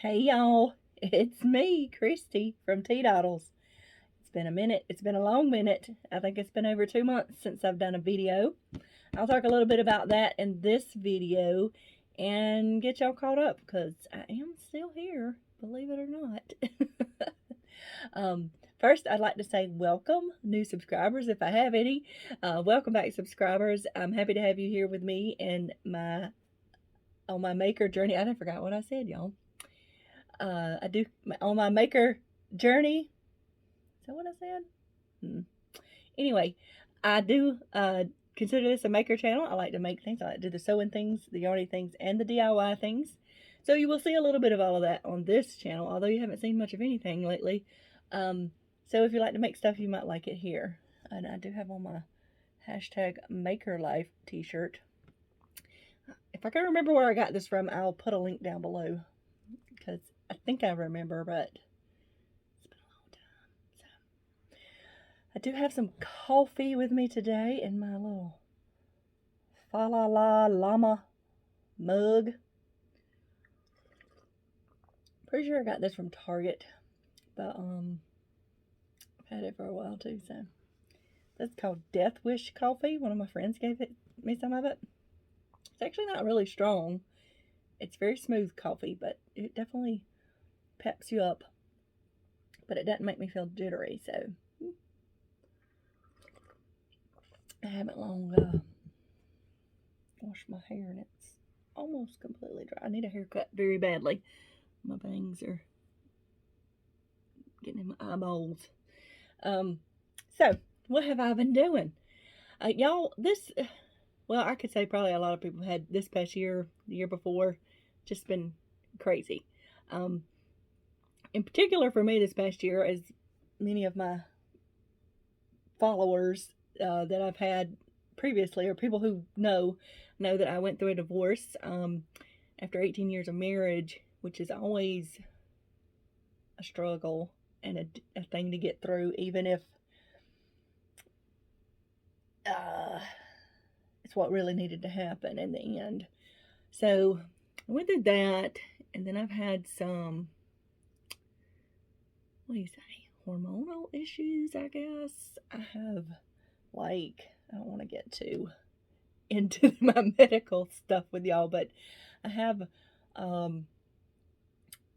Hey y'all, it's me, Christy from Teadoddles. It's been a minute. It's been a long minute. I think it's been over 2 months since I've done a video. I'll talk a little bit about that in this video and get y'all caught up because I am still here, believe it or not. First, I'd like to say welcome, new subscribers, if I have any. Welcome back, subscribers. I'm happy to have you here with me and on my maker journey. I forgot what I said, y'all. I do on my maker journey. Is that what I said? Anyway, I do consider this a maker channel. I like to make things. I like to do the sewing things, the yarny things, and the DIY things. So you will see a little bit of all of that on this channel, although you haven't seen much of anything lately. So if you like to make stuff, you might like it here. And I do have on my hashtag Maker Life t-shirt. If I can remember where I got this from, I'll put a link down below because I think I remember, but it's been a long time. So I do have some coffee with me today in my little Fa La La Llama mug. Pretty sure I got this from Target, but I've had it for a while too. So that's called Death Wish coffee. One of my friends gave me some of it. It's actually not really strong. It's very smooth coffee, but it definitely peps you up. But it doesn't make me feel jittery, so I haven't long washed my hair and it's almost completely dry. I need a haircut very badly. My bangs are getting in my eyeballs. So what have I been doing? Y'all, well, I could say probably a lot of people had this past year, the year before, just been crazy. In particular for me this past year, as many of my followers that I've had previously, or people who know that I went through a divorce after 18 years of marriage, which is always a struggle and a thing to get through, even if it's what really needed to happen in the end. So I went through that, and then I've had some, what do you say, hormonal issues, I guess. I have, I don't want to get too into my medical stuff with y'all, but I have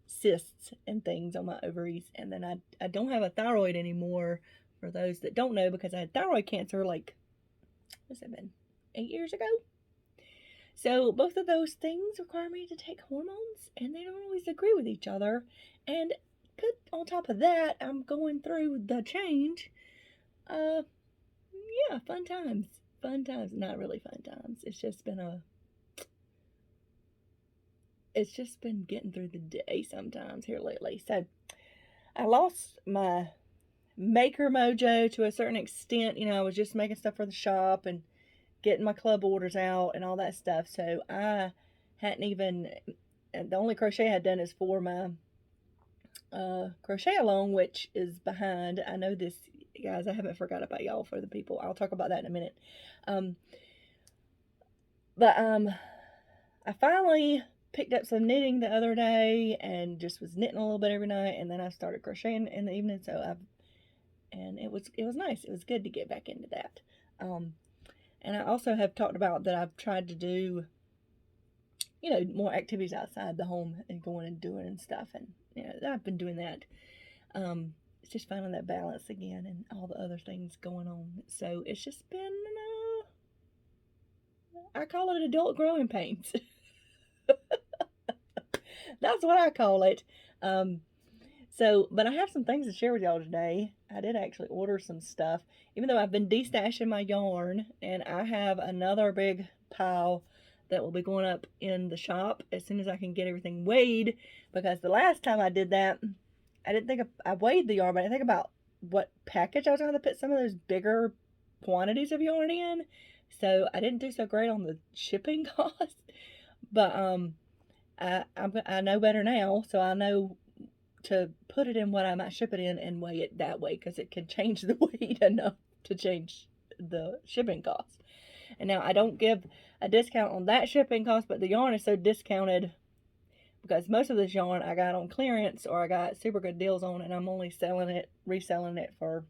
cysts and things on my ovaries, and then I don't have a thyroid anymore, for those that don't know, because I had thyroid cancer what's it been, 8 years ago? So both of those things require me to take hormones, and they don't always agree with each other. And put on top of that, I'm going through the change. Yeah, fun times. Fun times. Not really fun times. It's just been getting through the day sometimes here lately. So I lost my maker mojo to a certain extent. I was just making stuff for the shop and getting my club orders out and all that stuff. So I hadn't even, the only crochet I had done is for my crochet along, which is behind. I know this, guys, I haven't forgot about y'all for the people. I'll talk about that in a minute. But I finally picked up some knitting the other day and just was knitting a little bit every night, and then I started crocheting in the evening. And it was nice. It was good to get back into that. And I also have talked about that I've tried to do, more activities outside the home and going and doing and stuff. And, I've been doing that. It's just finding that balance again and all the other things going on. So it's just been, I call it adult growing pains. That's what I call it. But I have some things to share with y'all today. I did actually order some stuff, even though I've been destashing my yarn, and I have another big pile that will be going up in the shop as soon as I can get everything weighed, because the last time I did that, I didn't think I weighed the yarn, but I didn't think about what package I was going to put some of those bigger quantities of yarn in, so I didn't do so great on the shipping cost. But I know better now, so I know to put it in what I might ship it in and weigh it that way, because it can change the weight enough to change the shipping cost. And now I don't give a discount on that shipping cost, but the yarn is so discounted because most of this yarn I got on clearance or I got super good deals on, and I'm only reselling it for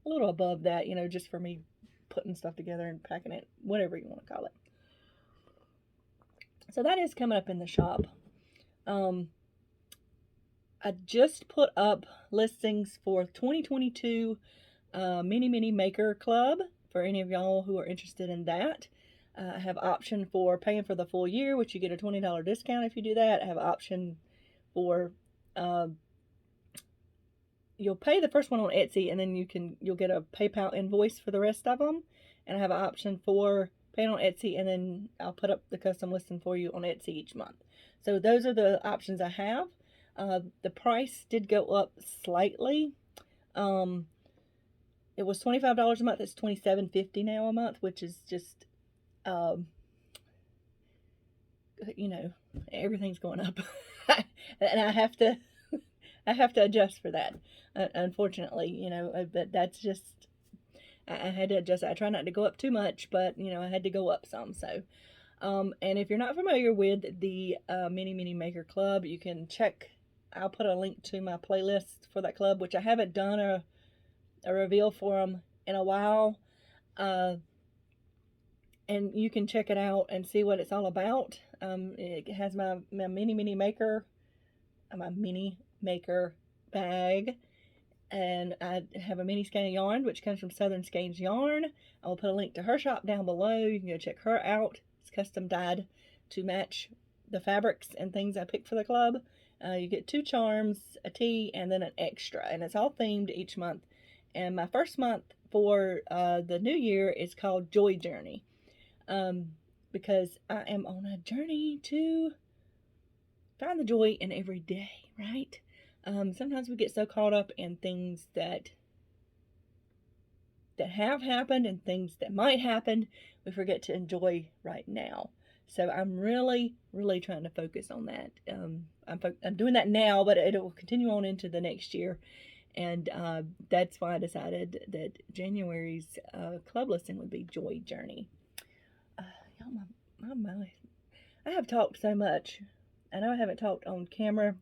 a little above that, just for me putting stuff together and packing it, whatever you want to call it. So that is coming up in the shop. I just put up listings for 2022 Mini Maker Club for any of y'all who are interested in that. I have option for paying for the full year, which you get a $20 discount if you do that. I have option for you'll pay the first one on Etsy, and then you'll get a PayPal invoice for the rest of them. And I have an option for paying on Etsy, and then I'll put up the custom listing for you on Etsy each month. So those are the options I have. The price did go up slightly. It was $25 a month. It's $27.50 now a month, which is just, everything's going up, and I have to adjust for that. Unfortunately, but that's just, I had to adjust. I try not to go up too much, but I had to go up some. So, and if you're not familiar with the Mini Maker Club, you can check. I'll put a link to my playlist for that club, which I haven't done a reveal for them in a while. And you can check it out and see what it's all about. It has my Mini Maker bag, and I have a mini skein of yarn, which comes from Southern Skeins Yarn. I will put a link to her shop down below. You can go check her out. It's custom dyed to match the fabrics and things I picked for the club. You get 2 charms, a tee, and then an extra, and it's all themed each month. And my first month for the new year is called Joy Journey, because I am on a journey to find the joy in every day, right? Sometimes we get so caught up in things that have happened and things that might happen, we forget to enjoy right now. So I'm really, really trying to focus on that. I'm doing that now, but it will continue on into the next year. And that's why I decided that January's club listing would be Joy Journey. Y'all, I have talked so much. I know I haven't talked on camera,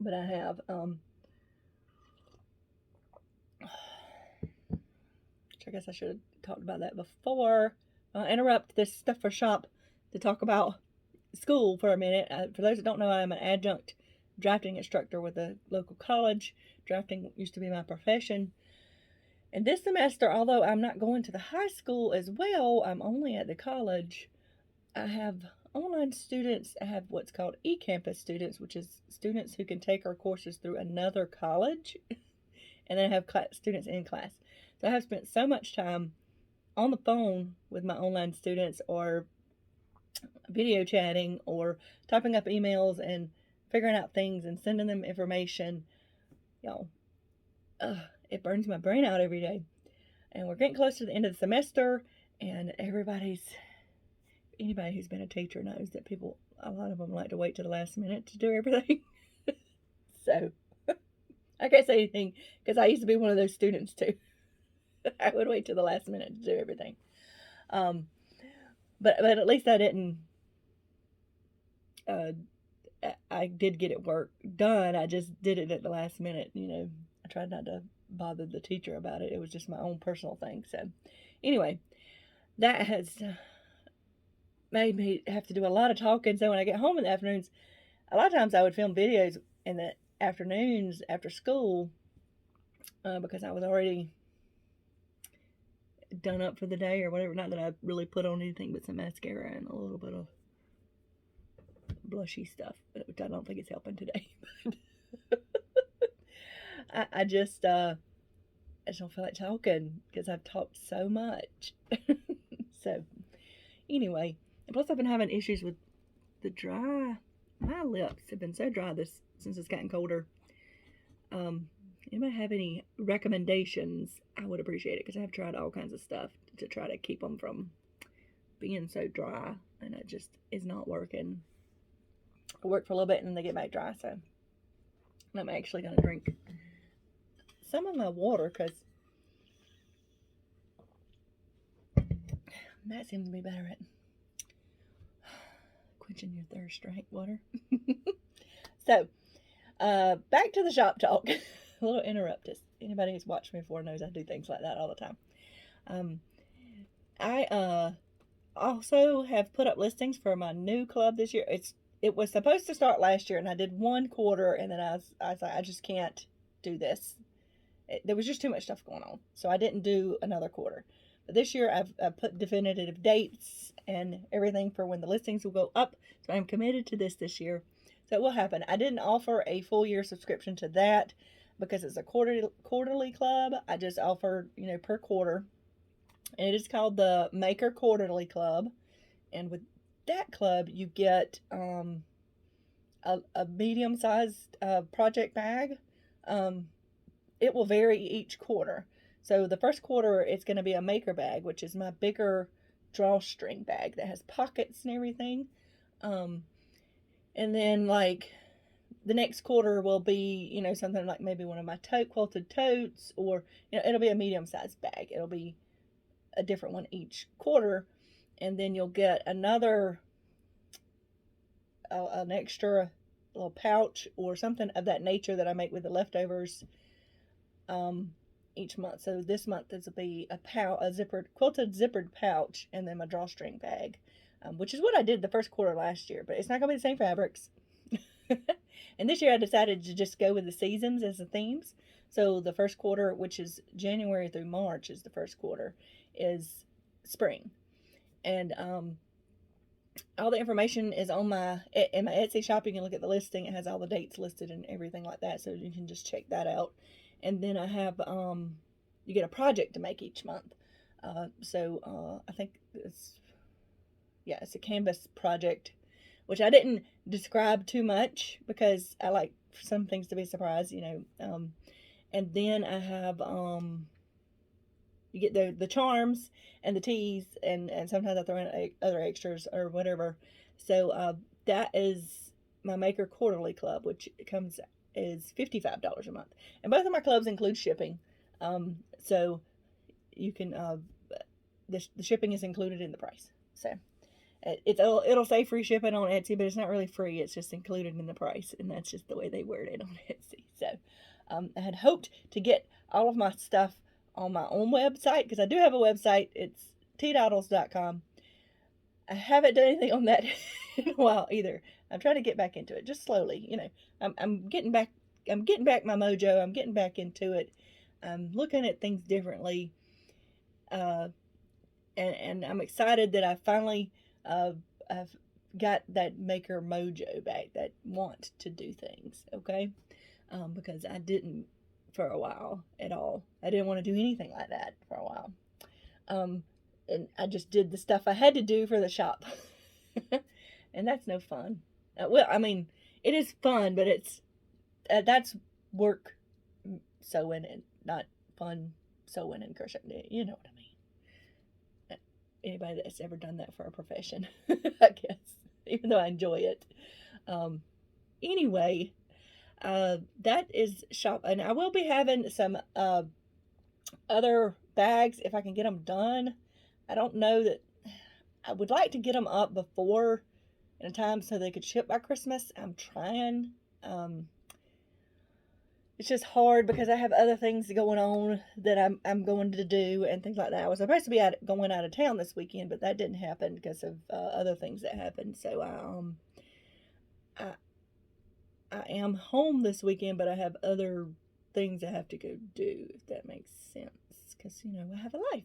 but I have. I guess I should have talked about that before. I'll interrupt this stuff for shop to talk about school for a minute. For those that don't know, I'm an adjunct drafting instructor with a local college. Drafting used to be my profession. And this semester, although I'm not going to the high school as well, I'm only at the college. I have online students. I have what's called eCampus students, which is students who can take our courses through another college. And then I have students in class. So I have spent so much time on the phone with my online students, or video chatting, or typing up emails and figuring out things and sending them information. Y'all, it burns my brain out every day. And we're getting close to the end of the semester, and anybody who's been a teacher knows that a lot of them like to wait to the last minute to do everything. So I can't say anything because I used to be one of those students too. I would wait to the last minute to do everything. But at least I didn't. I did get it work done. I just did it at the last minute. I tried not to bother the teacher about it. It was just my own personal thing. So anyway, that has made me have to do a lot of talking. So when I get home in the afternoons, a lot of times I would film videos in the afternoons after school because I was already done up for the day or whatever. Not that I really put on anything but some mascara and a little bit of blushy stuff, which I don't think it's helping today. I just don't feel like talking because I've talked so much. So anyway, and plus I've been having issues with my lips have been so dry since it's gotten colder. Anybody have any recommendations? I would appreciate it because I've tried all kinds of stuff to try to keep them from being so dry, and it just is not working. I work for a little bit and then they get back dry, so I'm actually going to drink some of my water because that seems to be better at quenching your thirst, right? Water. So, back to the shop talk. A little interruptus. Anybody who's watched me before knows I do things like that all the time. I also have put up listings for my new club this year. It was supposed to start last year, and I did one quarter, and then I was like, I just can't do this. There was just too much stuff going on, so I didn't do another quarter. But this year, I've put definitive dates and everything for when the listings will go up, so I'm committed to this year. So it will happen. I didn't offer a full year subscription to that because it's a quarterly club. I just offered, per quarter. And it is called the Maker Quarterly Club. And with that club, you get a medium-sized project bag. It will vary each quarter. So the first quarter, it's going to be a maker bag, which is my bigger drawstring bag that has pockets and everything. And then, like, the next quarter will be, something like maybe one of my quilted totes, or, it'll be a medium-sized bag. It'll be a different one each quarter. And then you'll get another, an extra little pouch or something of that nature that I make with the leftovers each month. So this month this will be a quilted zippered pouch, and then my drawstring bag. Which is what I did the first quarter last year, but it's not going to be the same fabrics. And this year I decided to just go with the seasons as the themes. So the first quarter, which is January through March, is the first quarter, is spring. And all the information is in my Etsy shop. You can look at the listing. It has all the dates listed and everything like that, so you can just check that out. And then I have, you get a project to make each month. So I think it's a canvas project, which I didn't describe too much because I like some things to be surprised, and then I have, you get the charms and the teas, and sometimes I throw in other extras or whatever. So that is my Maker Quarterly Club, which is $55 a month. And both of my clubs include shipping. So you can, the shipping is included in the price. So it'll say free shipping on Etsy, but it's not really free. It's just included in the price, and that's just the way they word it on Etsy. So I had hoped to get all of my stuff on my own website, because I do have a website. It's Teadoddles.com. I haven't done anything on that in a while either. I'm trying to get back into it, just slowly. I'm getting back my mojo. I'm getting back into it. I'm looking at things differently. And I'm excited that I finally I've got that maker mojo back, that want to do things, okay? Because I didn't for a while at all. I didn't want to do anything like that for a while. And I just did the stuff I had to do for the shop. And that's no fun. Well, I mean, it is fun, but that's work sewing and not fun sewing and crocheting. You know what I mean. Anybody that's ever done that for a profession, I guess, even though I enjoy it. Anyway, that is shop, and I will be having some other bags if I can get them done. I don't know that I would like to get them up before in a time so they could ship by Christmas. I'm trying. It's just hard because I have other things going on that I'm going to do and things like that. I was supposed to be going out of town this weekend, but that didn't happen because of other things that happened. So I am home this weekend, but I have other things I have to go do, if that makes sense. Because, I have a life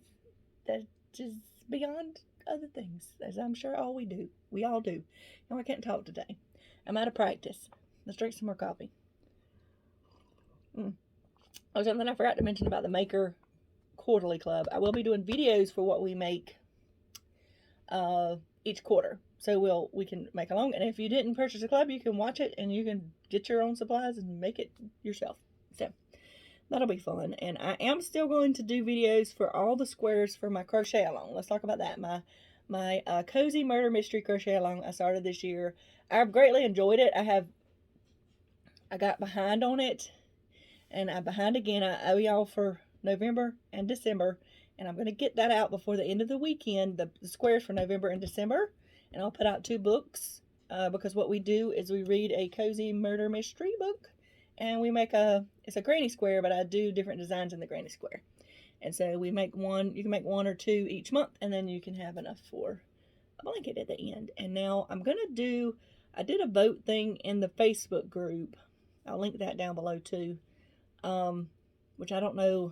that is beyond other things, as I'm sure we all do. I can't talk today. I'm out of practice. Let's drink some more coffee. Oh, something I forgot to mention about the Maker Quarterly Club. I will be doing videos for what we make each quarter. So we can make along. And if you didn't purchase a club, you can watch it and you can get your own supplies and make it yourself. So that'll be fun. And I am still going to do videos for all the squares for my crochet along. Let's talk about that. My Cozy Murder Mystery Crochet Along I started this year. I've greatly enjoyed it. I got behind on it. And I'm behind again. I owe y'all for November and December. And I'm going to get that out before the end of the weekend. The squares for November and December. And I'll put out 2 books because what we do is we read a cozy murder mystery book, and we make it's a granny square, but I do different designs in the granny square. And so we make one, you can make 1 or 2 each month, and then you can have enough for a blanket at the end. And now I did a vote thing in the Facebook group. I'll link that down below too. Which I don't know.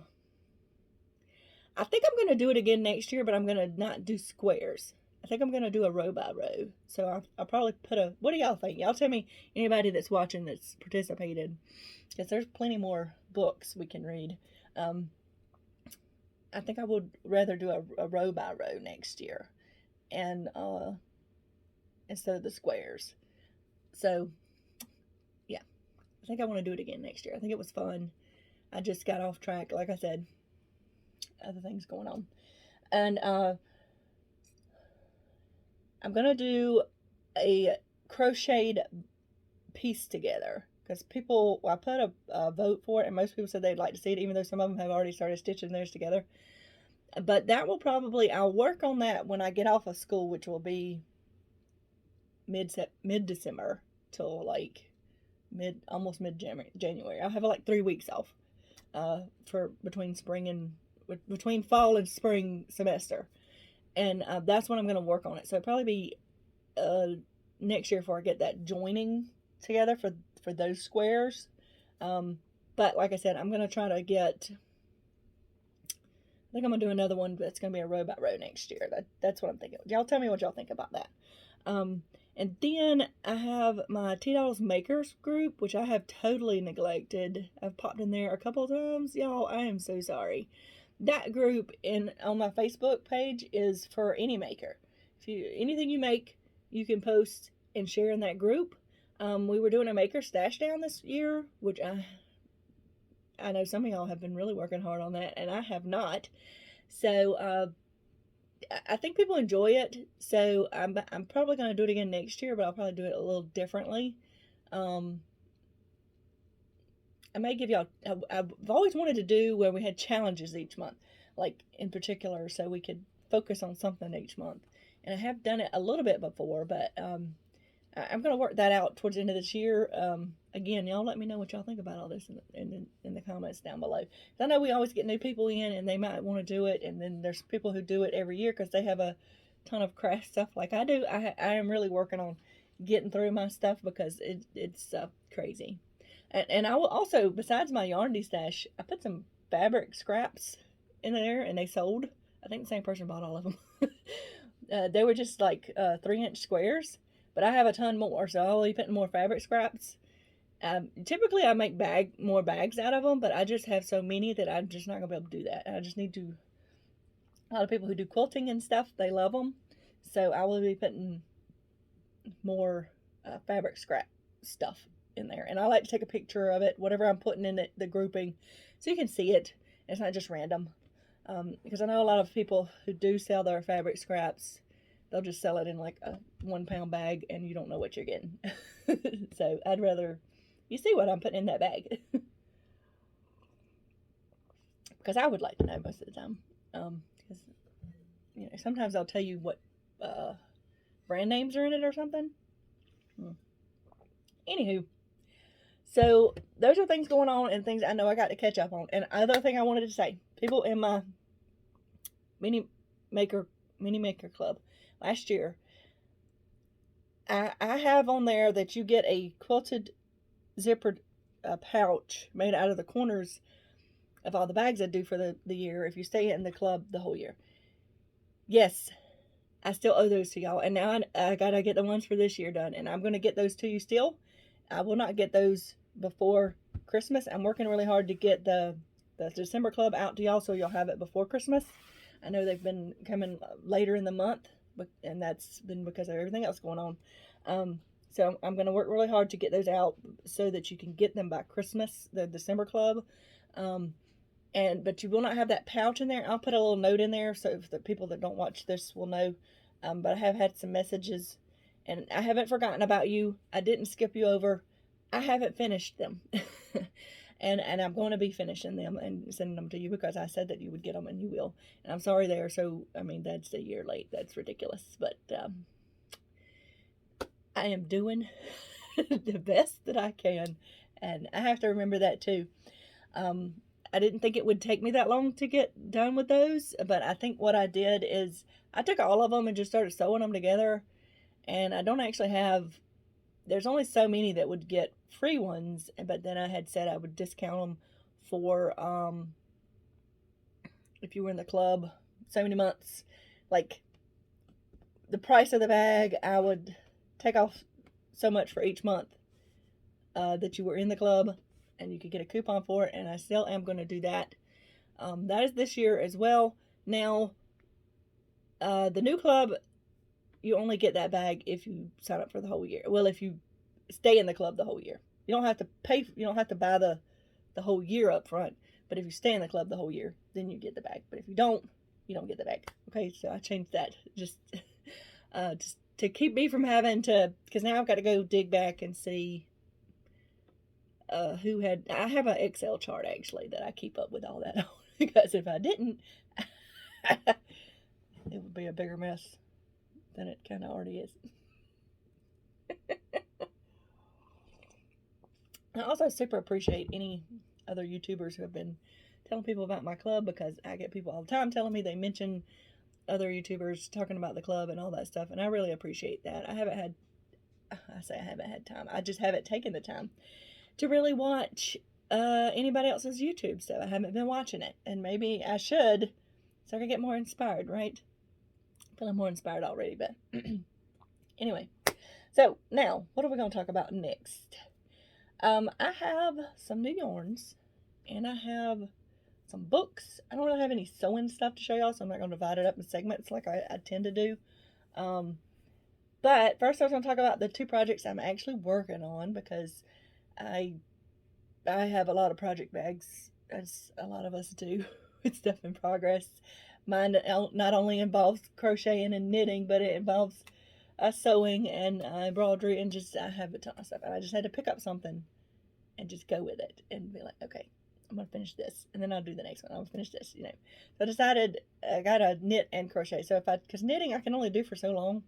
I think I'm going to do it again next year, but I'm going to not do squares. I think I'm going to do a row by row. So I'll probably put what do y'all think? Y'all tell me, anybody that's watching that's participated, because there's plenty more books we can read. I think I would rather do a row by row next year, and instead of the squares. So yeah, I think I want to do it again next year. I think it was fun. I just got off track, like I said, other things going on, and I'm gonna do a crocheted piece together, because I put a vote for it, and most people said they'd like to see it, even though some of them have already started stitching theirs together. But that will I'll work on that when I get off of school, which will be mid-December till like almost mid-January. I'll have like 3 weeks off for between fall and spring semester. And that's when I'm going to work on it. So it'll probably be next year before I get that joining together for those squares. But like I said, I'm going to try to get, I think I'm going to do another one that's going to be a row by row next year. That's what I'm thinking. Y'all tell me what y'all think about that. And then I have my Teadoddles Makers group, which I have totally neglected. I've popped in there a couple of times. Y'all, I am so sorry. That group on my Facebook page is for any maker. Anything you make, you can post and share in that group. We were doing a maker stash down this year, which I know some of y'all have been really working hard on that, and I have not. So I think people enjoy it. So I'm probably going to do it again next year, but I'll probably do it a little differently. I may give y'all, I've always wanted to do where we had challenges each month, like in particular, so we could focus on something each month. And I have done it a little bit before, but I'm going to work that out towards the end of this year. Again, y'all let me know what y'all think about all this in the comments down below. I know we always get new people in, and they might want to do it, and then there's people who do it every year because they have a ton of craft stuff like I do. I am really working on getting through my stuff because it's crazy. And I will also, besides my yarn stash, I put some fabric scraps in there, and they sold. I think the same person bought all of them. They were just like 3-inch squares, but I have a ton more, so I'll be putting more fabric scraps. Typically, I make more bags out of them, but I just have so many that I'm just not going to be able to do that. I just need to. A lot of people who do quilting and stuff, they love them, so I will be putting more fabric scrap stuff in there, and I like to take a picture of it, whatever I'm putting in the grouping, so you can see it. It's not just random, because I know a lot of people who do sell their fabric scraps, they'll just sell it in like a 1-pound bag, and you don't know what you're getting. So I'd rather you see what I'm putting in that bag, because I would like to know most of the time. Because sometimes I'll tell you what brand names are in it or something. Anywho, so those are things going on and things I know I got to catch up on. And other thing I wanted to say, people in my mini maker club last year, I have on there that you get a quilted zippered pouch made out of the corners of all the bags I do for the year if you stay in the club the whole year. Yes, I still owe those to y'all, and now I gotta get the ones for this year done, and I'm gonna get those to you still. I will not get those before Christmas. I'm working really hard to get the December club out to y'all so y'all have it before Christmas. I know they've been coming later in the month, and that's been because of everything else going on. So I'm going to work really hard to get those out so that you can get them by Christmas, the December club. But you will not have that pouch in there. I'll put a little note in there so if the people that don't watch this will know. But I have had some messages, and I haven't forgotten about you. I didn't skip you over. I haven't finished them. and I'm going to be finishing them and sending them to you because I said that you would get them, and you will. And I'm sorry that's a year late. That's ridiculous. But I am doing the best that I can, and I have to remember that too. Um, I didn't think it would take me that long to get done with those, but I think what I did is I took all of them and just started sewing them together, and I don't actually have, there's only so many that would get free ones, but then I had said I would discount them for, if you were in the club so many months, like the price of the bag, I would take off so much for each month that you were in the club, and you could get a coupon for it, and I still am going to do that. That is this year as well. Now, the new club, you only get that bag if you sign up for the whole year. Well, if you stay in the club the whole year. You don't have to pay, you don't have to buy the whole year up front, but if you stay in the club the whole year, then you get the bag. But if you don't get the bag. Okay, so I changed that just to keep me from having to, because now I've got to go dig back and see who had, I have an Excel chart actually that I keep up with all that on, because if I didn't, it would be a bigger mess than it kind of already is. I also super appreciate any other YouTubers who have been telling people about my club, because I get people all the time telling me they mention other YouTubers talking about the club and all that stuff, and I really appreciate that. I haven't had time. I just haven't taken the time to really watch anybody else's YouTube stuff. I haven't been watching it, and maybe I should, so I can get more inspired, right? I feel I'm more inspired already, but anyway. So now, what are we going to talk about next? I have some new yarns, and I have some books. I don't really have any sewing stuff to show y'all, so I'm not going to divide it up in segments like I tend to do. But first I was going to talk about the 2 projects I'm actually working on, because I have a lot of project bags, as a lot of us do, with stuff in progress. Mine not only involves crocheting and knitting, but it involves sewing and embroidery, and just I have a ton of stuff, and I just had to pick up something and just go with it and be like, okay, I'm gonna finish this, and then I'll do the next one. I'll finish this, So I decided I gotta knit and crochet. So because knitting I can only do for so long,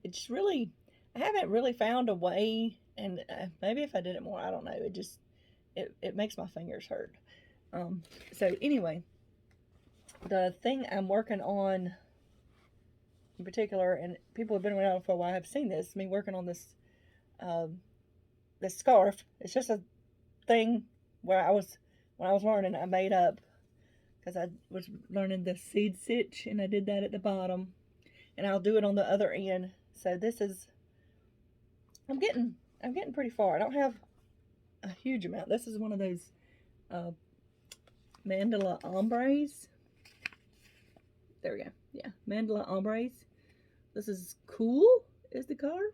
it's really, I haven't really found a way, and maybe if I did it more, I don't know. It makes my fingers hurt. So anyway, the thing I'm working on in particular, and people have been around for a while, have seen this, me working on this this scarf. It's just a thing where when I was learning, I made up, because I was learning the seed stitch, and I did that at the bottom, and I'll do it on the other end. So this is, I'm getting pretty far. I don't have a huge amount. This is one of those mandala ombres. There we go. Yeah, mandala ombres. This is Cool is the color.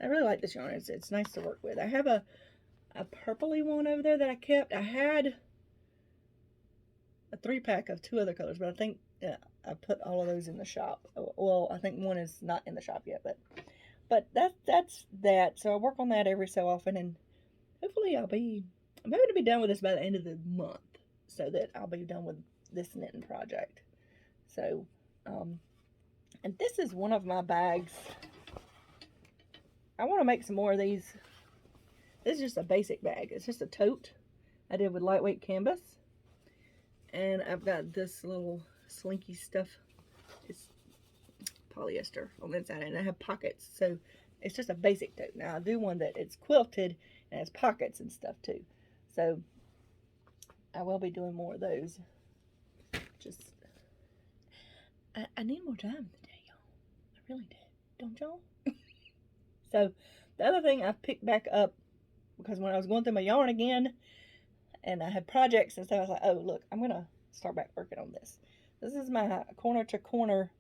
I really like this yarn. It's nice to work with. I have a purpley one over there that I kept. I had a 3-pack of 2 other colors, but I think I put all of those in the shop. Well, I think one is not in the shop yet, but that's that. So I work on that every so often, and hopefully I'm hoping to be done with this by the end of the month, so that I'll be done with this knitting project. So, and this is one of my bags. I want to make some more of these. This is just a basic bag. It's just a tote I did with lightweight canvas. And I've got this little slinky stuff. It's polyester on the inside, and I have pockets. So it's just a basic tote. Now I do one that it's quilted and has pockets and stuff too. So I will be doing more of those. Just, I need more time today, y'all. I really do. Don't y'all? So the other thing I picked back up, because when I was going through my yarn again, and I had projects and stuff, I was like, oh, look, I'm going to start back working on this. This is my corner to corner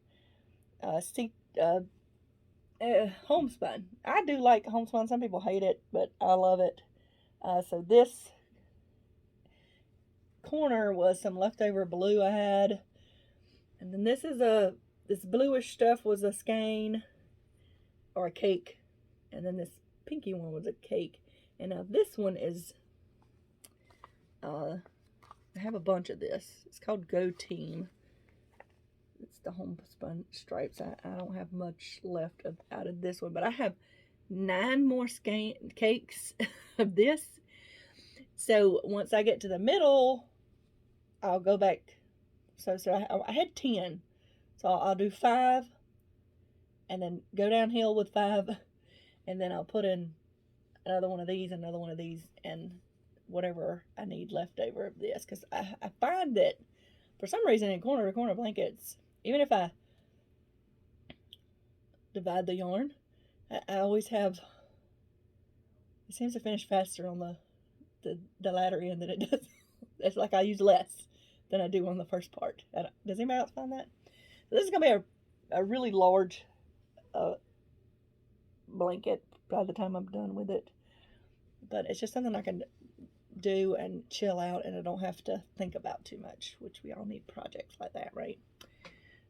homespun. I do like homespun. Some people hate it, but I love it. So this corner was some leftover blue I had. And then this bluish stuff was a skein or a cake. And then this pinky one was a cake. And now this one is, I have a bunch of this. It's called Go Team. it's the homespun stripes. I don't have much left out of this one, but I have 9 more cakes of this. So once I get to the middle, I'll go back. So I had 10. So I'll do 5 and then go downhill with 5, and then I'll put in another one of these, and whatever I need left over of this. Because I find that for some reason in corner to corner blankets, even if I divide the yarn, I always have, it seems to finish faster on the latter end than it does. It's like I use less than I do on the first part. Does anybody else find that? So this is going to be a really large blanket by the time I'm done with it. But it's just something I can do and chill out, and I don't have to think about too much, which we all need projects like that, right?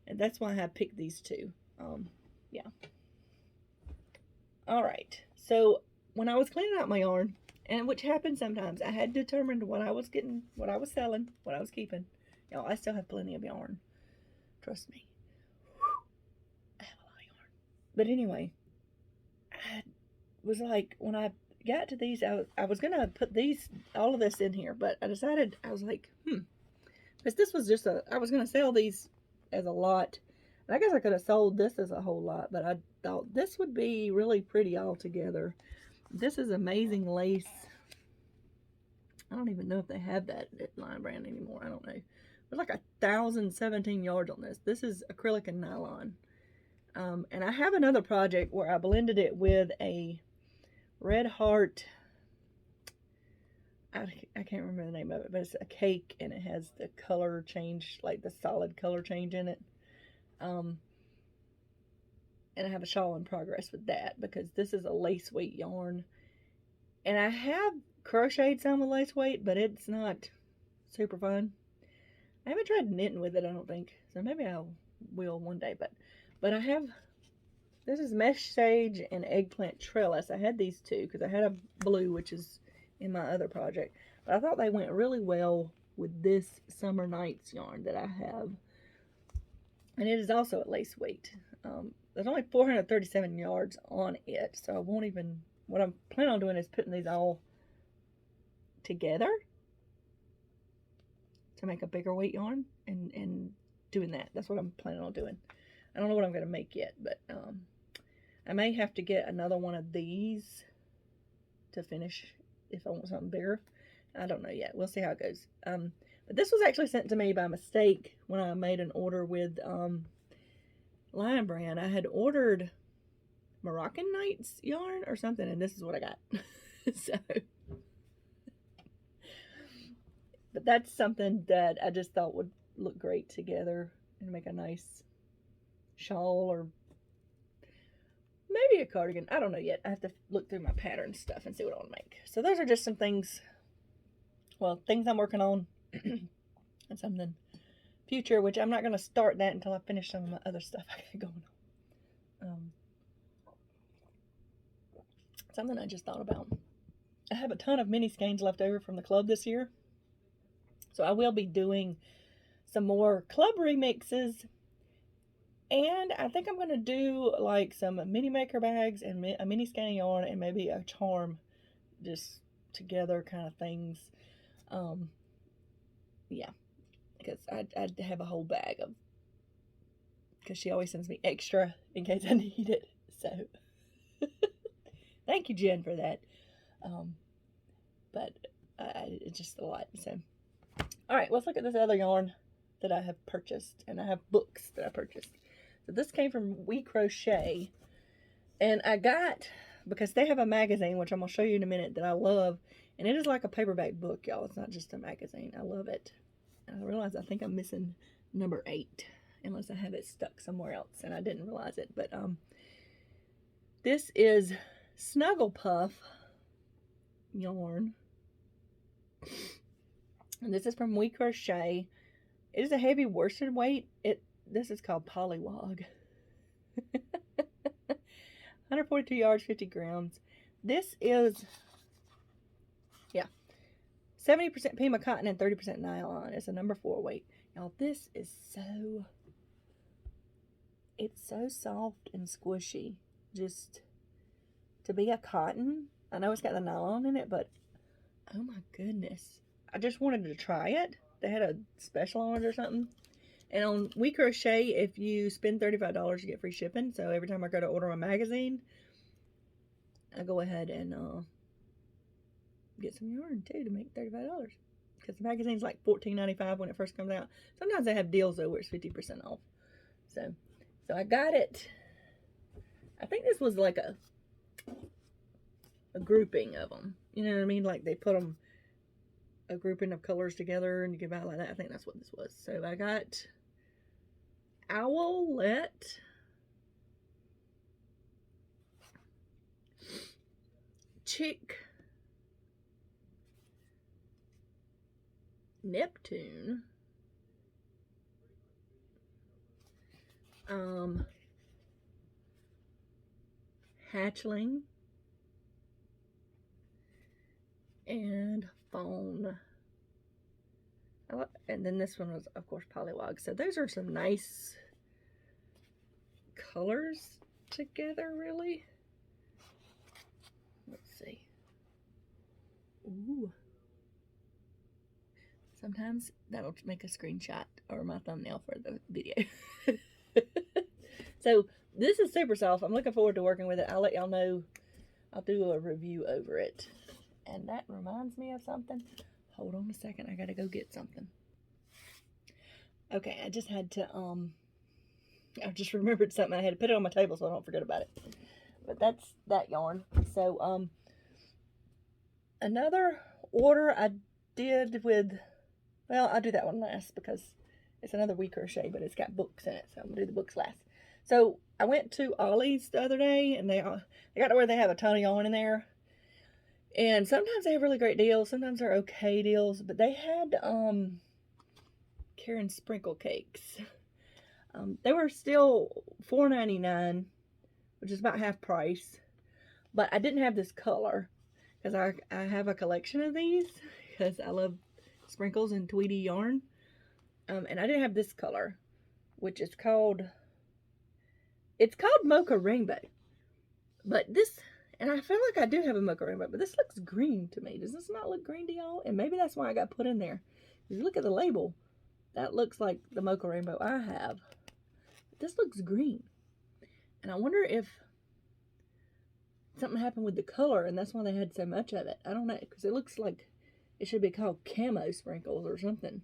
And that's why I picked these two. Yeah. All right. So when I was cleaning out my yarn, and which happens sometimes, I had determined what I was getting, what I was selling, what I was keeping. Y'all, I still have plenty of yarn. Trust me. I have a lot of yarn. But anyway, I was like, when I got to these, I was going to put all of this in here, but I decided, I was like, because this was just I was going to sell these as a lot. And I guess I could have sold this as a whole lot, but I thought this would be really pretty all together. This is amazing lace. I don't even know if they have that at Lion Brand anymore. I don't know. There's like 1,017 yards on this. This is acrylic and nylon. And I have another project where I blended it with a Red Heart. I can't remember the name of it, but it's a cake and it has the color change, like the solid color change in it. And I have a shawl in progress with that because this is a lace weight yarn. And I have crocheted some with lace weight, but it's not super fun. I haven't tried knitting with it, I don't think. So maybe I will one day. But I have, this is mesh sage and eggplant trellis. I had these two because I had a blue, which is in my other project. But I thought they went really well with this Summer Nights yarn that I have. And it is also at lace weight. There's only 437 yards on it, so I won't even, what I'm planning on doing is putting these all together to make a bigger weight yarn and doing that. That's what I'm planning on doing. I don't know what I'm going to make yet, but I may have to get another one of these to finish if I want something bigger. I don't know yet. We'll see how it goes. But this was actually sent to me by mistake when I made an order with Lion Brand. I had ordered Moroccan Nights yarn or something, and this is what I got. So, but that's something that I just thought would look great together and make a nice shawl or maybe a cardigan. I don't know yet. I have to look through my pattern stuff and see what I want to make. So those are just some things, well, things I'm working on and something future, which I'm not going to start that until I finish some of my other stuff I got going on. Something I just thought about. I have a ton of mini skeins left over from the club this year. So I will be doing some more club remixes. And I think I'm going to do like some mini maker bags and a mini skein yarn and maybe a charm just together kind of things. Yeah. Because I'd have a whole bag of, because she always sends me extra in case I need it. So thank you, Jen, for that. But it's just a lot. So, all right, let's look at this other yarn that I have purchased, and I have books that I purchased. So this came from We Crochet, and I got, because they have a magazine, which I'm going to show you in a minute, that I love, and it is like a paperback book, y'all. It's not just a magazine. I love it. And I realize I think I'm missing number 8, unless I have it stuck somewhere else, and I didn't realize it. But this is Snuggle Puff yarn, and this is from We Crochet. It is a heavy worsted weight. This is called Polywog. 142 yards, 50 grams. This is, yeah, 70% Pima cotton and 30% nylon. It's a number 4 weight. Y'all, this is so It's so soft and squishy. Just to be a cotton. I know it's got the nylon in it, but oh my goodness. I just wanted to try it. They had a special on it or something. And on We Crochet, if you spend $35, you get free shipping. So every time I go to order a magazine, I go ahead and get some yarn too to make $35. Because the magazine's like $14.95 when it first comes out. Sometimes they have deals though where it's 50% off. So I got it. I think this was like a grouping of them. You know what I mean? Like they put them, a grouping of colors together and you can buy it like that. I think that's what this was. So I got Owlette, Chick, Neptune, Hatchling, and Fawn. And then this one was, of course, Polywog. So those are some nice colors together, really. Let's see. Ooh. Sometimes that'll make a screenshot or my thumbnail for the video. So this is super soft. I'm looking forward to working with it. I'll let y'all know. I'll do a review over it. And that reminds me of something. Hold on a second. I gotta go get something. Okay, I just had to, I just remembered something. I had to put it on my table so I don't forget about it. But that's that yarn. So, another order I did with, well, I'll do that one last because it's another We Crochet, but it's got books in it. So I'm gonna do the books last. So I went to Ollie's the other day and they got to where they have a ton of yarn in there. And sometimes they have really great deals. Sometimes they're okay deals. But they had Karen sprinkle cakes. They were still $4.99, which is about half price. But I didn't have this color because I have a collection of these because I love sprinkles and Tweety yarn. And I didn't have this color, which is called, it's called Mocha Rainbow. But this, and I feel like I do have a Mocha Rainbow, but this looks green to me. Does this not look green to y'all? And maybe that's why I got put in there. If you look at the label, that looks like the Mocha Rainbow I have. But this looks green. And I wonder if something happened with the color and that's why they had so much of it. I don't know, because it looks like it should be called camo sprinkles or something.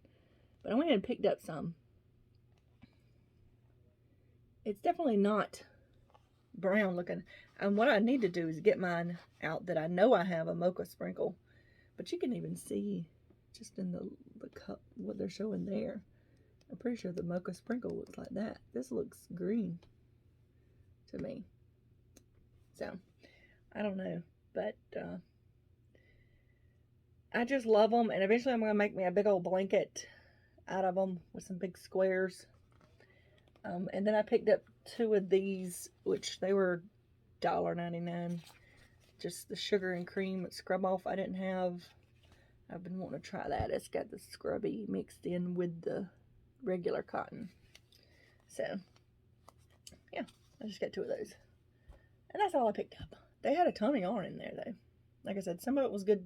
But I went and picked up some. It's definitely not brown looking. And what I need to do is get mine out that I know I have a mocha sprinkle. But you can even see just in the cup what they're showing there. I'm pretty sure the mocha sprinkle looks like that. This looks green to me. So, I don't know. But, I just love them. And eventually I'm going to make me a big old blanket out of them with some big squares. And then I picked up 2 of these, which they were $1.99. Just the sugar and cream scrub off I didn't have. I've been wanting to try that. It's got the scrubby mixed in with the regular cotton. So, yeah, I just got 2 of those. And that's all I picked up. They had a ton of yarn in there, though. Like I said, some of it was good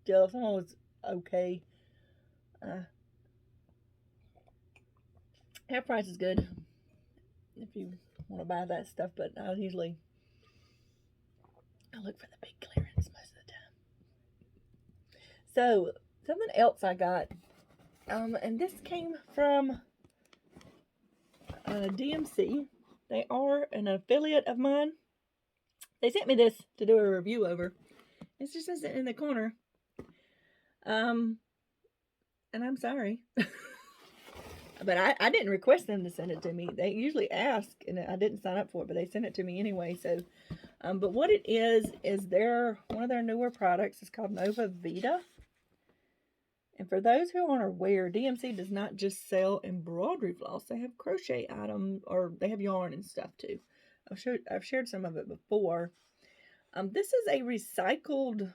deal. Some of it was okay. Half price is good if you want to buy that stuff, but I look for the big clearance most of the time. So, something else I got, and this came from DMC. They are an affiliate of mine. They sent me this to do a review over. It's just sitting in the corner. And I'm sorry. But I didn't request them to send it to me. They usually ask, and I didn't sign up for it, but they sent it to me anyway. So, but what it is one of their newer products. It's called Nova Vita. And for those who aren't aware, DMC does not just sell embroidery floss. They have crochet items, or they have yarn and stuff too. I've shared some of it before. This is a recycled,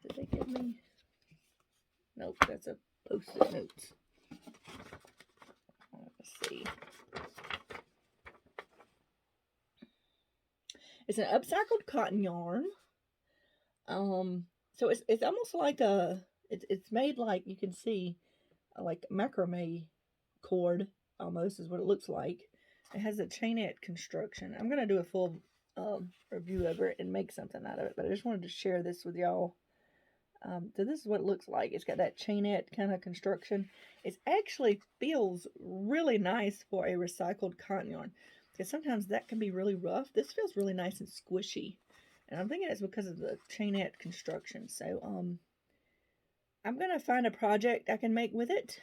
did they give me? Nope, that's a Post-it notes. see. It's an upcycled cotton yarn. So it's almost like it's made like, you can see, like macrame cord almost is what it looks like. It has a chainette construction. I'm gonna do a full review over it and make something out of it, but I just wanted to share this with y'all. So this is what it looks like. It's got that chainette kind of construction. It actually feels really nice for a recycled cotton yarn, because sometimes that can be really rough. This feels really nice and squishy, and I'm thinking it's because of the chainette construction. So I'm gonna find a project I can make with it,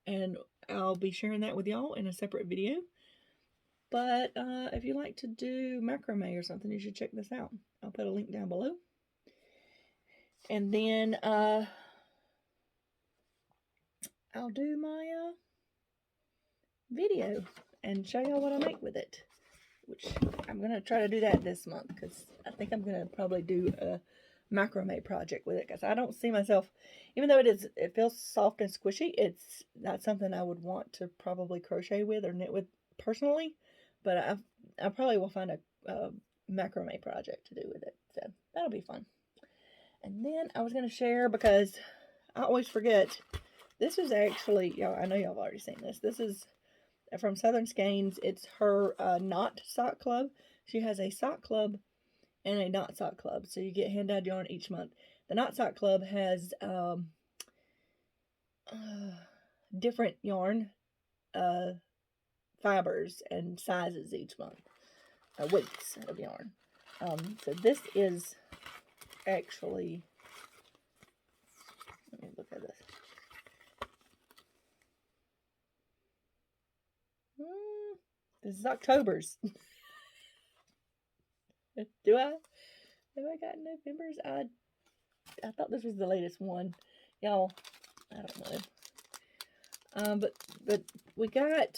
and I'll be sharing that with y'all in a separate video. But if you like to do macrame or something, you should check this out. I'll put a link down below. And then I'll do my video and show y'all what I make with it, which I'm going to try to do that this month, because I think I'm going to probably do a macrame project with it, because I don't see myself, even though it feels soft and squishy, it's not something I would want to probably crochet with or knit with personally, but I probably will find a macrame project to do with it, so that'll be fun. And then I was going to share, because I always forget, this is actually, y'all, I know y'all have already seen this. This is from Southern Skeins. It's her knot sock club. She has a sock club and a knot sock club, so you get hand-dyed yarn each month. The knot sock club has different yarn fibers and sizes each month, weights of yarn. So this is actually, let me look at this. This is October's. Have I got November's? I thought this was the latest one. Y'all, I don't know. But we got,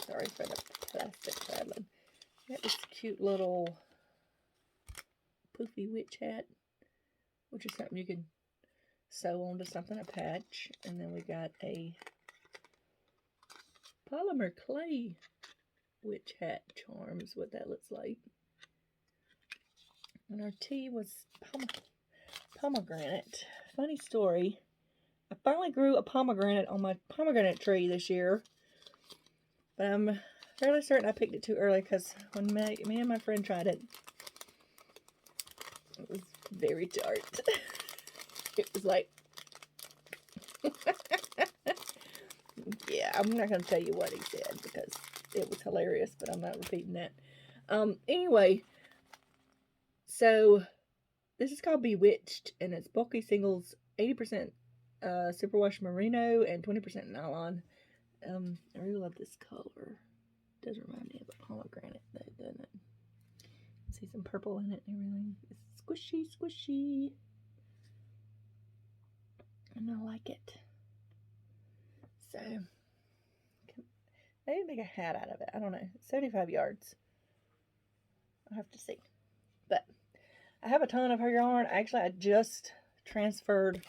sorry for the plastic traveling. We got this cute little poofy witch hat, which is something you can sew onto something, a patch. And then we got a polymer clay witch hat charm is what that looks like. And our tea was pomegranate. Funny story, I finally grew a pomegranate on my pomegranate tree this year, but I'm fairly certain I picked it too early, because when me and my friend tried it, it was very tart. It was like, yeah, I'm not going to tell you what he said, because it was hilarious, but I'm not repeating that. Anyway, so this is called Bewitched, and it's bulky singles, 80% superwash merino and 20% nylon. I really love this color. It does remind me of a pomegranate, though, doesn't it? See some purple in it and everything. It's squishy, squishy. And I like it. So, maybe make a hat out of it. I don't know. 75 yards. I'll have to see. But I have a ton of her yarn. Actually, I just transferred.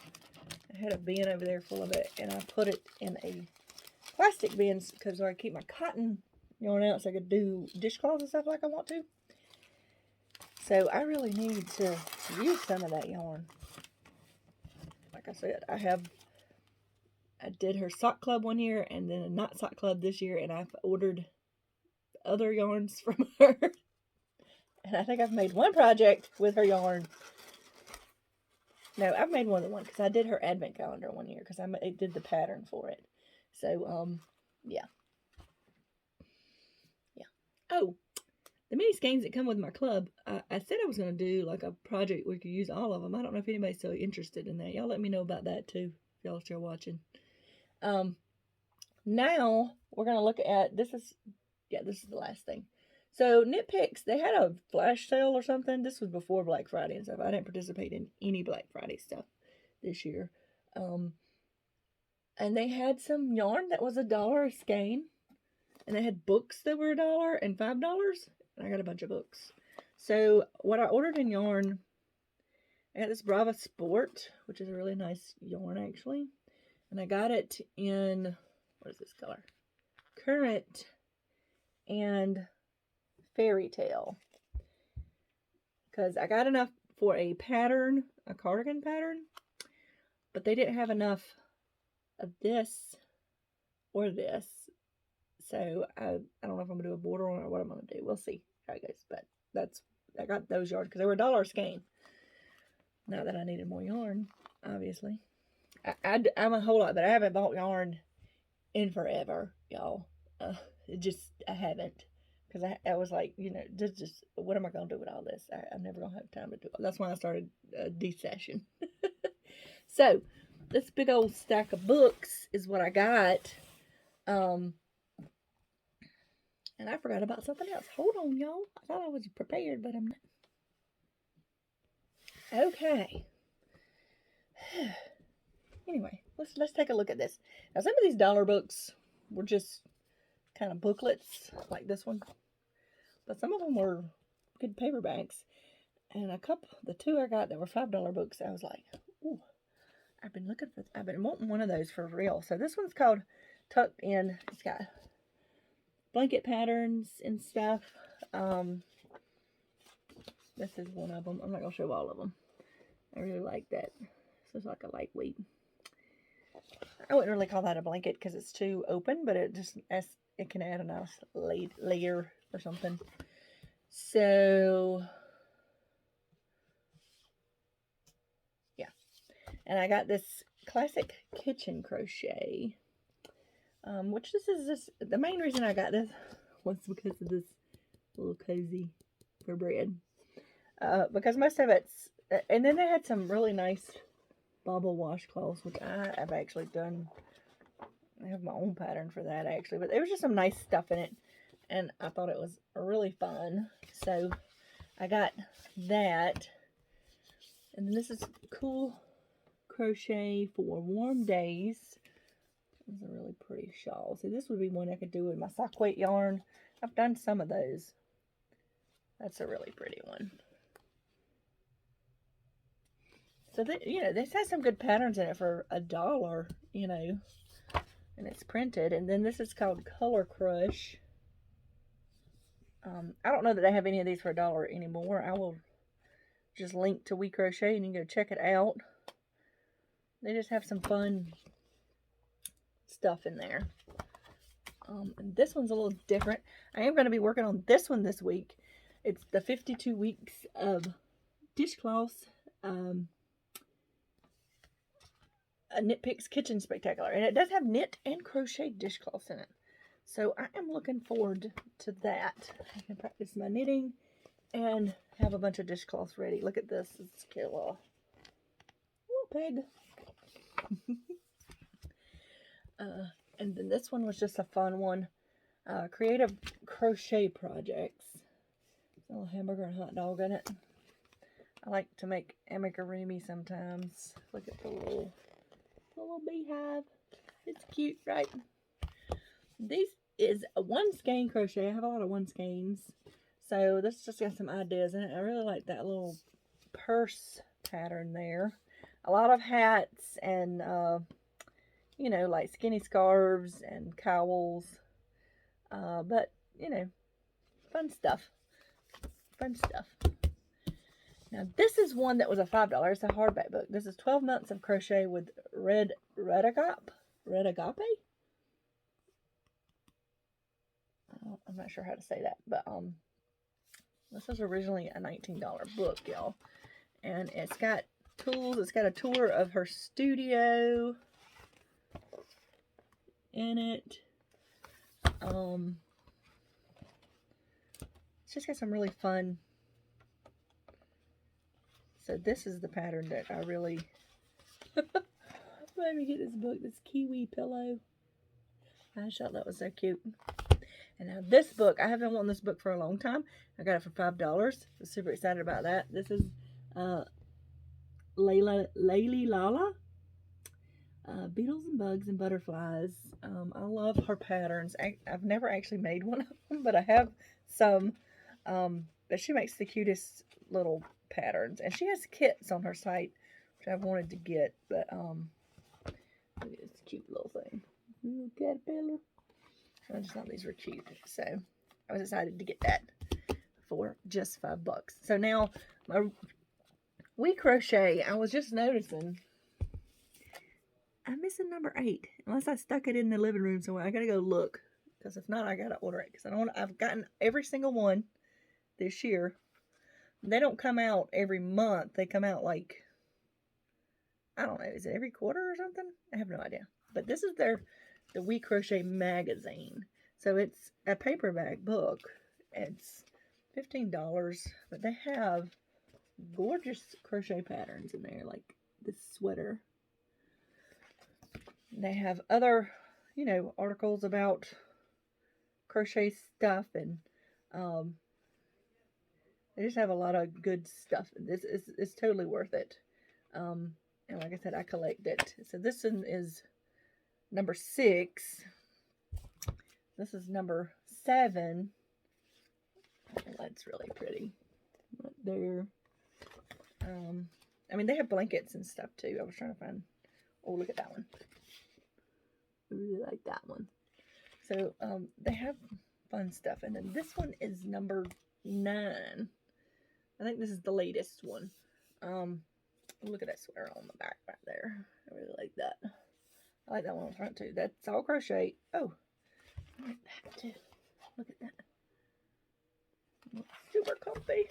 I had a bin over there full of it, and I put it in a plastic bin, because I keep my cotton yarn out so I could do dishcloths and stuff like I want to. So I really need to use some of that yarn. Like I said, I did her sock club one year, and then a knot sock club this year, and I've ordered other yarns from her. And I think I've made one project with her yarn. No, I've made more than one, because I did her advent calendar one year, because I did the pattern for it. So, yeah. Yeah. Oh, the mini skeins that come with my club, I said I was going to do like a project where we could use all of them. I don't know if anybody's still interested in that. Y'all let me know about that too, if y'all are still watching. Now we're going to look at, this is the last thing. So Knit Picks, they had a flash sale or something. This was before Black Friday and stuff. I didn't participate in any Black Friday stuff this year. And they had some yarn that was $1 a skein. And they had books that were $1 and $5. And I got a bunch of books. So what I ordered in yarn, I got this Brava Sport, which is a really nice yarn actually. And I got it in, what is this color? Currant and Fairy Tale. Because I got enough for a pattern, a cardigan pattern, but they didn't have enough of this or this. So I don't know if I'm going to do a border on it or what I'm going to do. We'll see how it goes. But I got those yards because they were $1 a skein. Not that I needed more yarn, obviously. I'm a whole lot, but I haven't bought yarn in forever, y'all. I haven't. Because I was like, just what am I going to do with all this? I'm never going to have time to do it. That's why I started this session. So, this big old stack of books is what I got. And I forgot about something else. Hold on, y'all. I thought I was prepared, but I'm not. Okay. Anyway, let's take a look at this. Now, some of these dollar books were just kind of booklets, like this one. But some of them were good paperbacks. And the two I got that were $5 books, I was like, ooh, I've been wanting one of those for real. So this one's called Tucked In. It's got blanket patterns and stuff. This is one of them. I'm not going to show all of them. I really like that. This is like a lightweight. I wouldn't really call that a blanket because it's too open, but it can add a nice layer or something. So, yeah. And I got this classic kitchen crochet, which the main reason I got this was because of this little cozy for bread. Because most of it's, and then they had some really nice bubble washcloths, which I have actually done. I have my own pattern for that actually, but there was just some nice stuff in it, and I thought it was really fun. So I got that, and then this is cool crochet for warm days. This is a really pretty shawl. See, this would be one I could do with my sock weight yarn. I've done some of those. That's a really pretty one. So, this has some good patterns in it for $1, and it's printed. And then this is called Color Crush. I don't know that they have any of these for $1 anymore. I will just link to We Crochet and you can go check it out. They just have some fun stuff in there. And this one's a little different. I am going to be working on this one this week. It's the 52 weeks of dishcloths. A Knit Picks Kitchen Spectacular, and it does have knit and crochet dishcloths in it, so I am looking forward to that. I can practice my knitting and have a bunch of dishcloths ready. Look at this. It's cute little pig. And then this one was just a fun one. Creative crochet projects. A little hamburger and hot dog in it. I like to make amigurumi sometimes. Look at the little beehive. It's cute, right? This is a one skein crochet. I have a lot of one skeins, so this just got some ideas in it. I really like that little purse pattern there. A lot of hats and like skinny scarves and cowls, but fun stuff. Now, this is one that was a $5. It's a hardback book. This is 12 Months of Crochet with Red Agape? I'm not sure how to say that, but this was originally a $19 book, y'all. And it's got tools. It's got a tour of her studio in it. It's just got some really fun. So this is the pattern that I really let me get this book, this kiwi pillow. I just thought that was so cute. And now this book, I have been wanting this book for a long time. I got it for $5. I'm super excited about that. This is Layli Lala. Beetles and Bugs and Butterflies. I love her patterns. I've never actually made one of them, but I have some. But she makes the cutest little patterns. And she has kits on her site, which I've wanted to get. But Look at this cute little thing. Little caterpillar. I just thought these were cute. So I was excited to get that for just $5. So now my We Crochet, I was just noticing I'm missing number 8. Unless I stuck it in the living room somewhere. I gotta go look. Because if not, I gotta order it. Because I've gotten every single one this year. They don't come out every month. They come out like, I don't know, is it every quarter or something? I have no idea. But this is the We Crochet magazine. So it's a paperback book. It's $15, but they have gorgeous crochet patterns in there, like this sweater. They have other, articles about crochet stuff, and they just have a lot of good stuff. This is totally worth it. And like I said, I collect it. So this one is number 6. This is number 7. Oh, that's really pretty. Right there. I mean, they have blankets and stuff too. I was trying to find. Oh, look at that one. I really like that one. So, they have fun stuff. And then this one is number 9. I think this is the latest one. Look at that sweater on the back right there. I really like that. I like that one on the front too. That's all crochet. Oh, I like that too. Look at that. Super comfy.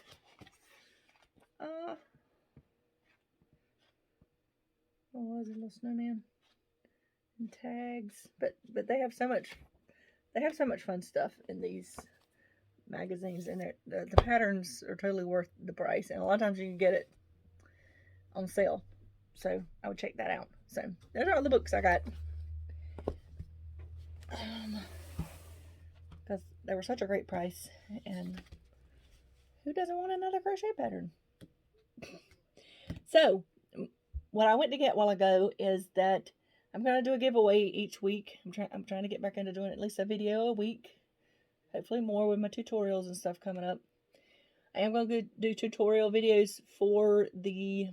What was it, little snowman? And tags. But they have so much fun stuff in these magazines, and the patterns are totally worth the price, and a lot of times you can get it on sale. So I would check that out. So those are all the books I got. Because they were such a great price, and who doesn't want another crochet pattern? So what I went to get a while ago is that I'm going to do a giveaway each week. I'm trying to get back into doing at least a video a week. Hopefully more with my tutorials and stuff coming up. I am going to do tutorial videos for the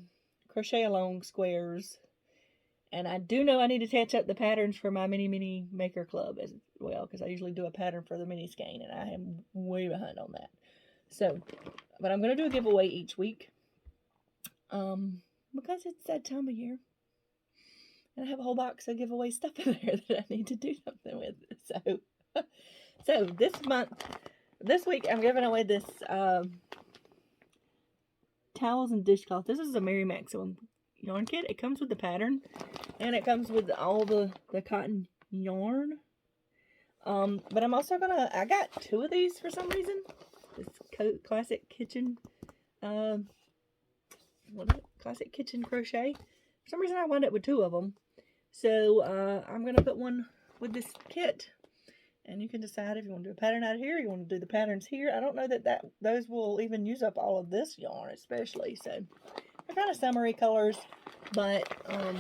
crochet along squares. And I do know I need to touch up the patterns for my mini maker club as well, because I usually do a pattern for the mini skein, and I am way behind on that. So, but I'm going to do a giveaway each week. Because it's that time of year. And I have a whole box of giveaway stuff in there that I need to do something with. So this week, I'm giving away this towels and dishcloth. This is a Mary Maximum yarn kit. It comes with the pattern, and it comes with all the cotton yarn. But I'm also I got 2 of these for some reason. This classic kitchen, classic kitchen crochet. For some reason I wound up with 2 of them. So I'm going to put one with this kit. And you can decide if you want to do a pattern out here, you want to do the patterns here. I don't know that those will even use up all of this yarn, especially. So they're kind of summery colors, but I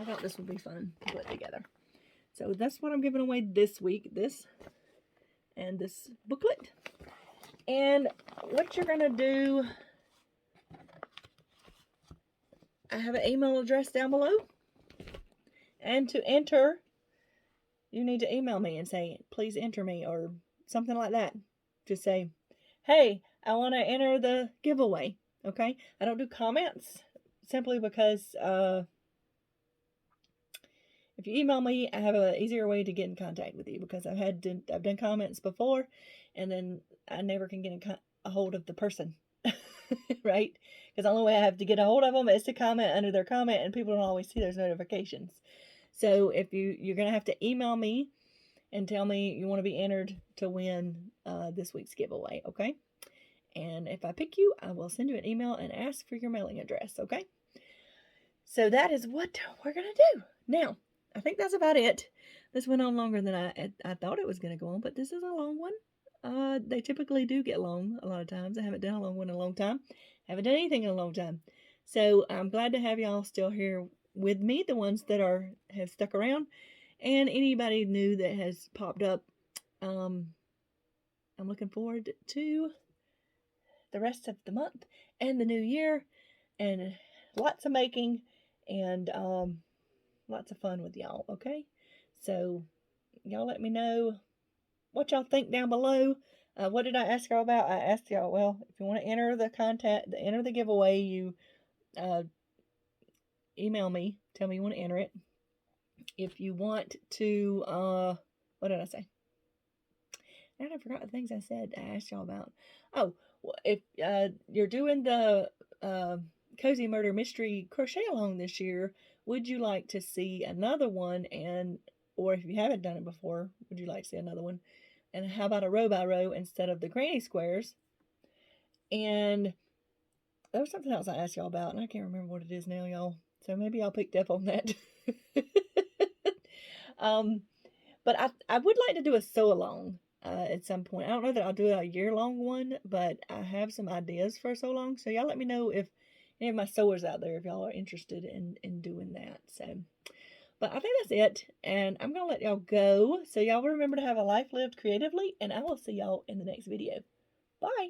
thought this would be fun to put together. So that's what I'm giving away this week. This and this booklet. And what you're going to do, I have an email address down below. And to enter, you need to email me and say, please enter me, or something like that. Just say, hey, I want to enter the giveaway. Okay? I don't do comments simply because if you email me, I have an easier way to get in contact with you, because I've done comments before, and then I never can get a hold of the person. Right? Because the only way I have to get a hold of them is to comment under their comment, and people don't always see those notifications. So if you're going to have to email me and tell me you want to be entered to win this week's giveaway, okay? And if I pick you, I will send you an email and ask for your mailing address, okay? So that is what we're going to do. Now, I think that's about it. This went on longer than I thought it was going to go on, but this is a long one. They typically do get long a lot of times. I haven't done a long one in a long time. I haven't done anything in a long time. So I'm glad to have y'all still here with me, the ones that have stuck around, and anybody new that has popped up. I'm looking forward to the rest of the month and the new year, and lots of making, and lots of fun with y'all, okay? So y'all let me know what y'all think down below. What did I ask y'all about? I asked y'all, well, if you want to enter the giveaway, you email me, tell me you want to enter it. If you want to, what did I say? And I forgot the things I said. I asked y'all about. Oh, if you're doing the Cozy Murder Mystery Crochet Along this year, would you like to see another one? Or if you haven't done it before, would you like to see another one? And how about a row by row instead of the granny squares? And there was something else I asked y'all about, and I can't remember what it is now, y'all. So maybe y'all picked up on that. But I would like to do a sew along at some point. I don't know that I'll do a year-long one, but I have some ideas for a sew along. So y'all let me know if any of my sewers out there, if y'all are interested in doing that. So, but I think that's it. And I'm going to let y'all go. So y'all remember to have a life lived creatively, and I will see y'all in the next video. Bye.